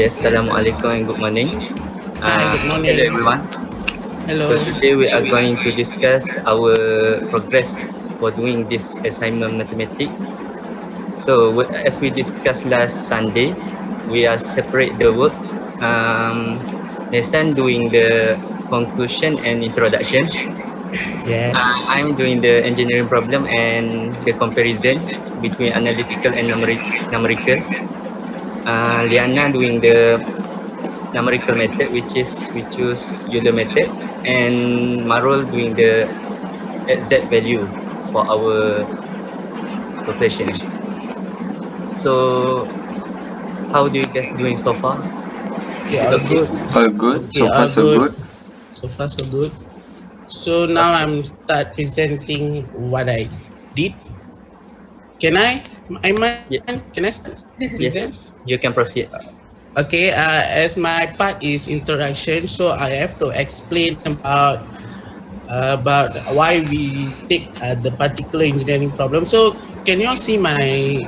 Yes, Assalamualaikum and good morning. Hi, good Hello morning. everyone. So Hello. today we are going to discuss our progress for doing this assignment mathematics. So as we discussed last Sunday, we are separate the work. Lesson doing the conclusion and introduction. Yes. I'm doing the engineering problem and the comparison between analytical and numerical. Liana doing the numerical method, which is we choose Euler method, and Marul doing the exact value for our profession. So how do you guys doing so far? Okay, Is it all okay? good. All good. Okay, So far, all so good. good. So far, so good. So now Okay. I'm start presenting what I did. Can I, Aiman? Ye- Can I start present? yes, you can proceed. Okay. As my part is introduction, so I have to explain about why we take the particular engineering problem. So can you all see my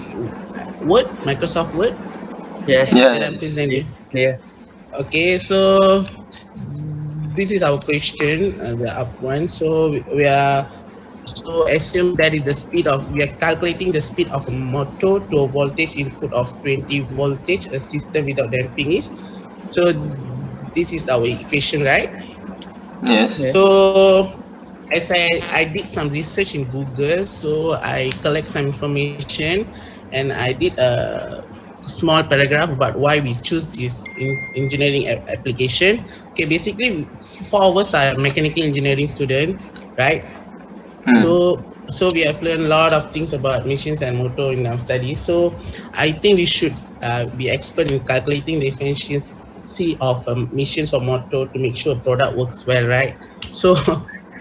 Word, Microsoft Word Yes, that I'm Yes. see presenting? clear. Okay, so this is our question, the up one. So we are assume that is the speed of we are calculating the speed of a motor to a voltage input of 20 voltage. A system without damping is. So this is our equation, right? Yes. Yeah. So as I did some research in Google, so I collect some information and I did a small paragraph about why we choose this engineering application. Okay, basically, four of us are mechanical engineering students, right? Hmm. So we have learned a lot of things about machines and motor in our studies. So I think we should be expert in calculating the efficiency of machines or motor to make sure a product works well, right? So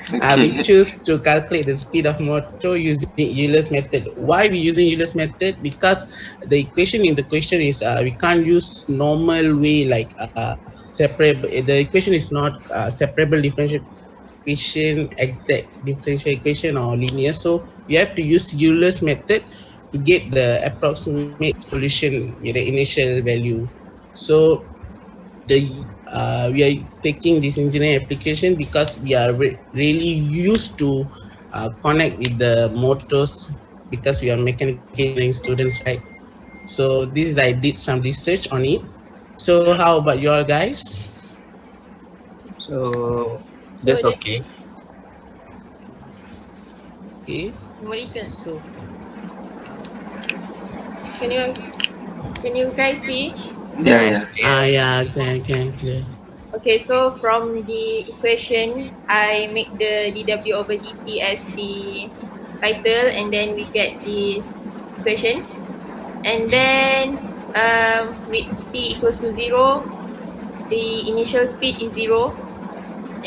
we Okay. choose to calculate the speed of motor using Euler's method. Why we using Euler's method? Because the equation in the question is we can't use normal way like separable. The equation is not separable differential equation, exact differential equation or linear. So you have to use Euler's method to get the approximate solution with the initial value. So the we are taking this engineering application because we are really used to connect with the motors because we are mechanical engineering students, right? So this is I did some research on it. So how about you all guys? So So that's the okay. Okay. numerical. So Can you can you guys see? Yeah, Yes, yeah. clear. yeah, can clear. Okay, so from the equation, I make the dw over dt as the title, and then we get this equation, and then with t equals to 0, the initial speed is 0,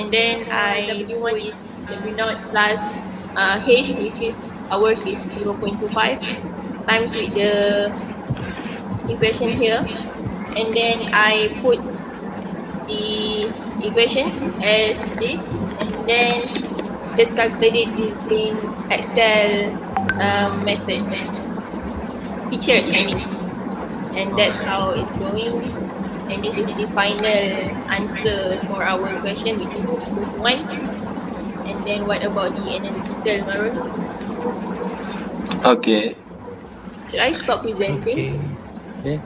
and then I w1 is w0 plus h, which is ours is 0.25 times with the equation here, and then I put the equation as this, and then just calculate it using Excel method features, I mean, and that's how it's going. And this is the final answer for our question, which is t equals to 1. And then what about the analytical, Marul? Okay. Should I stop presenting? Okay. Yeah,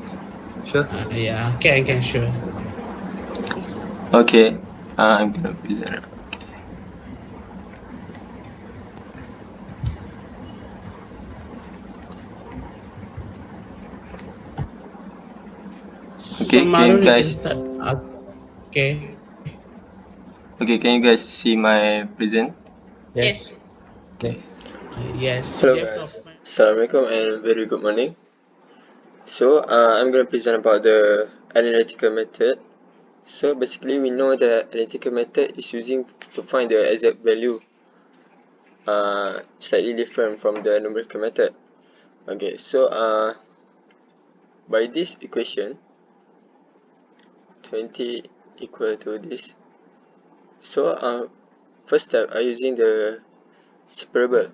sure. Yeah, can sure. Okay. Okay. I'm gonna present. Okay. So Okay. Can you Marun, you can guys? start. Okay. Okay. Can you guys see my present? Yes. Yes, clear. Yes, Hello you have to guys. open. Assalamualaikum and very good morning. So I'm gonna present about the analytical method. So basically, we know that analytical method is using to find the exact value. Slightly different from the numerical method. Okay. So by this equation 20 equal to this. So first step I using the separable,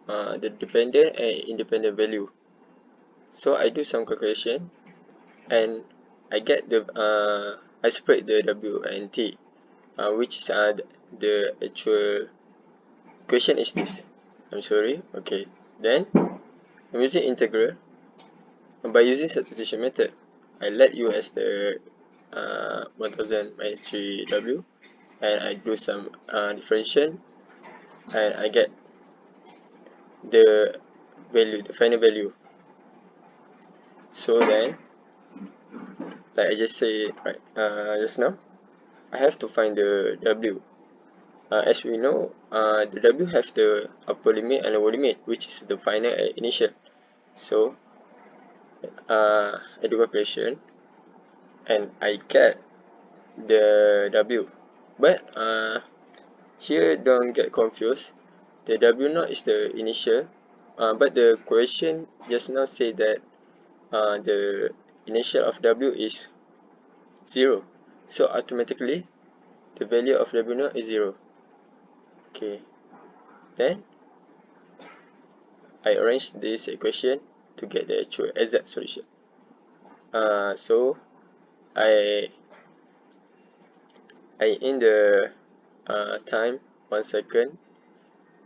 the dependent and independent value. So I do some calculation, and I get the I separate the W and T, which is the actual question is this. I'm sorry. Okay. Then I'm using integral. By using substitution method, I let U as the 1000 minus 3W, and I do some differentiation, and I get the value, the final value. So then, like I just say right just now, I have to find the W. As we know, the W have the upper limit and lower limit, which is the final and initial. So I do calculation and I get the W. But here don't get confused. The W naught is the initial, but the question just now say that the initial of W is 0. So automatically the value of W naught is 0. Okay. Then I arrange this equation to get the actual exact solution. So I in the time 1 second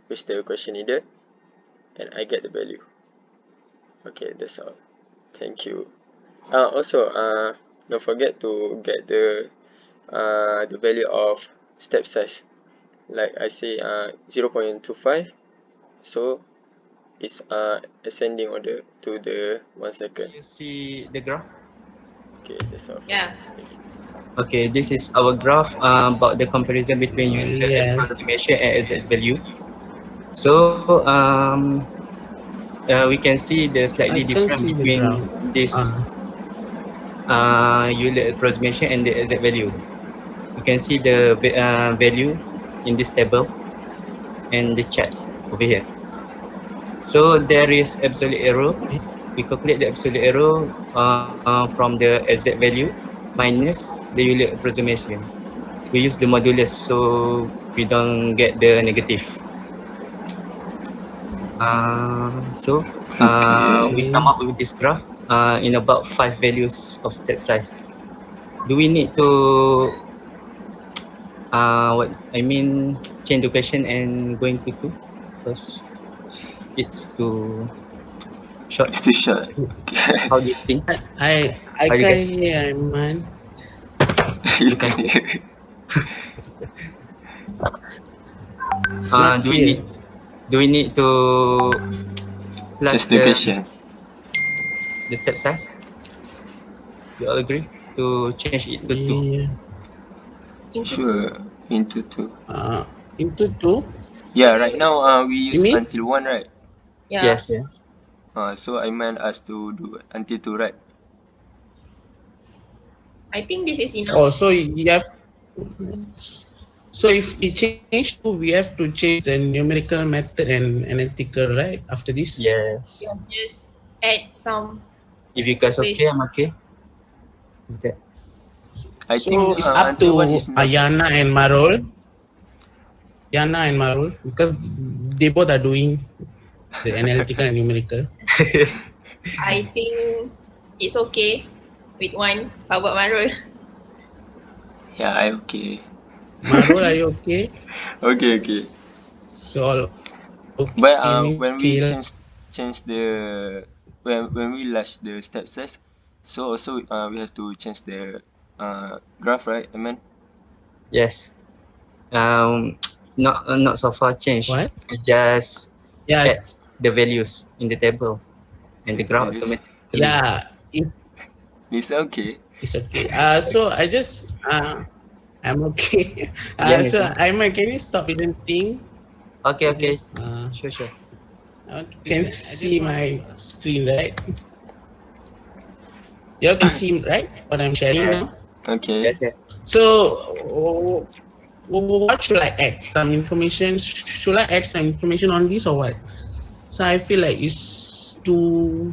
which the question needed, and I get the value. Okay, that's all. Thank you. Also, don't forget to get the value of step size. Like I say, 0.25. So it's ascending order to the 1 second. You see the graph? Okay, that's all. Yeah. Thank you. Okay, this is our graph about the comparison between Euler Yes. approximation and exact value. So we can see the slightly I can different see the graph. between this Euler approximation and the exact value. You can see the value in this table and the chart over here. So there is absolute error. Okay. We calculate the absolute error from the exact value minus the Euler approximation. We use the modulus so we don't get the negative. So Okay. we come up with this graph in about 5 values of step size. Do we need to what I mean change the question and going to 2 because it's too short. It's too short. Okay. How do you think? I How do you can guys? hear, man. You You can can hear. hear. It's not Do we need clear. to plus Just the the question. step size? You all agree to change it to 2? Yeah. Into two. Sure. Into 2. Into two. Yeah, right now we You use mean? until 1, right? Yeah. Yes, yes. So I meant us to do until 2, right? I think this is enough. Oh, so you have. So if we change to, we have to change the numerical method and analytical, right? After this. Yes. Yeah, just add some If you guys okay, equation. I'm okay with that. I think So it's up until 1 to is enough. Ayana and Marol. Yana and Marul, because they both are doing the analytical and numerical. I think it's okay with one. How about Marul? Yeah, I okay. Marul, are you okay? Okay, okay. So all But okay, when we Nikhil. change the when we launch the step size, so also we have to change the graph, right? I mean, Yes. Um, not so far change. What? We just add Yes. the values in the table and the the graph values. automatically. Yeah, It's okay. it's okay. So I just I'm okay. Yan is So there? I'm can you stop presenting? Okay, I okay. just Sure, sure. can see my screen, right? You all can see, right, what I'm sharing now. Yes. Okay. Yes, yes. So what should I add? Some information? Should I add some information on this or what? So I feel like it's too,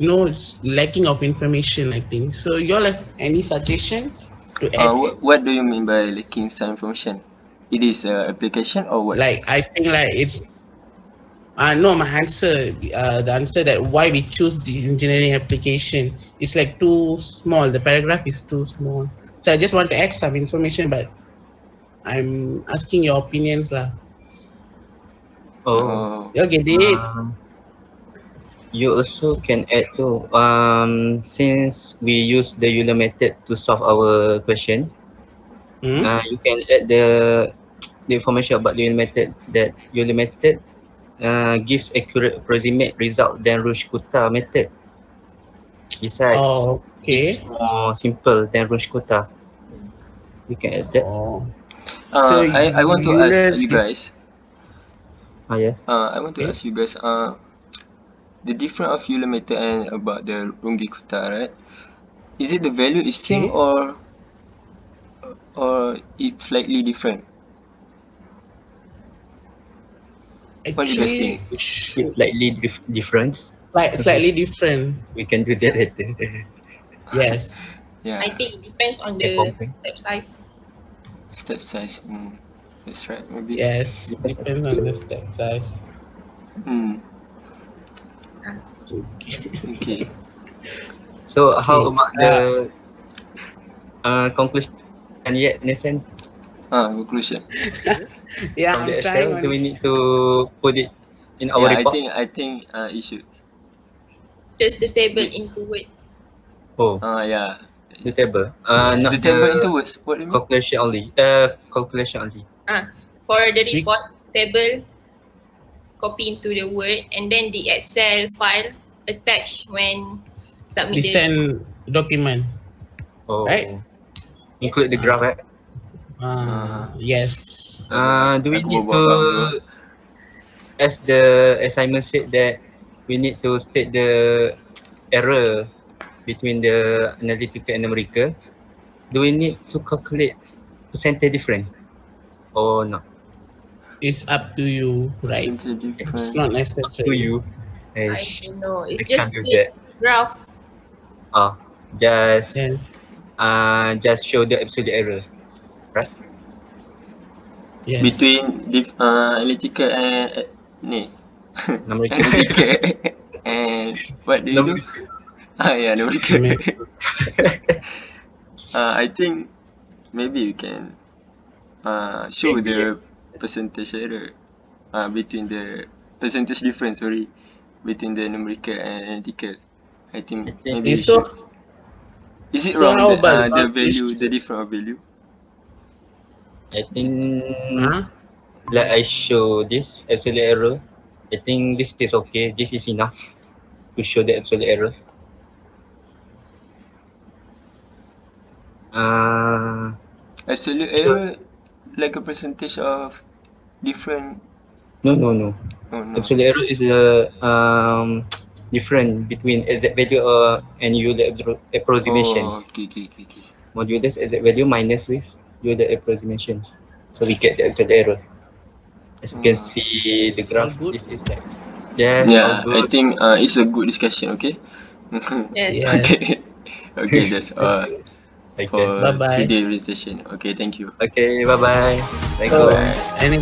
it's lacking of information, I think. So you all have any suggestion to add? What do you mean by lacking some information? It is application or what? Like I think like it's No, my answer, the answer that why we choose the engineering application is like too small. The paragraph is too small. So I just want to add some information, but I'm asking your opinions lah. Oh, Oh. You get it? you also can add too. Since we use the Euler method to solve our question, Hmm? you can add the information about the Euler method. That Euler method gives accurate approximate result than Rush-Kutta method. Besides, Oh, it's okay. more simple than Rush-Kutta. You can add that. Oh, so I want to ask Euler's you guys. Oh yes. I want to okay. ask you guys. The difference of Euler method and about the Runge-Kutta, right? Is it the value is same Okay. or it slightly different? What do you guys think? Actually, Which is slightly difference. slightly different. We can do that later. Yes. Yeah, I think it depends on Can the compare. step size. step size. That's right, maybe. Yes. Yes, I think Depends so. on the step size. Hmm. Ah, Okay. So how Okay. about the conclusion yet, Nathan? Conclusion. Yeah, From the I'm trying Excel, do on. we need to put it in our Yeah, report? I think it should just the table be. into Word. Oh, Yeah. the table. The Not table the into words. What do you mean? calculation only. Calculation only. For the We report table, copy into the Word, and then the Excel file attach when submit the report. send document, right? Oh, Yeah. include the graph, Uh, right? yes. Do we Aku need bawa to, bangga. as the assignment said that we need to state the error between the analytical and numerical, do we need to calculate percentage difference or not? It's up to you, right? Percentage It's different. not It's up to necessary. you. I Eish, don't know. I It's can't just do the that. graph. Ah, just Yes. just show the absolute error, right? Yes. Between analytical and ni Numerical. analytical and what do you do? Numerical. Yeah, numerical. Numer- I think maybe you can show Maybe. the percentage error between the percentage difference, sorry, between the numerical and analytical. I I think think maybe you So, should. Is it so wrong how that about the the value, calculation? the difference of value? I think Huh? like I show this absolute error. I think this is okay. This is enough to show the absolute error. Uh, Absolute I don't. error like a percentage of different. No. Oh no. Absolute error is the different between exact value and Euler approximation. Oh, okay. Modulus exact value minus with Euler approximation. So we get the absolute error. As you can Uh, see the All graph, good? this is like yes, all yeah, I good. think it's a good discussion. Okay. Yes. Yes. Okay. Okay, that's all I guess. Bye for bye. today presentation. Okay, thank you. Okay, bye bye. Thank Bye So, you. bye. any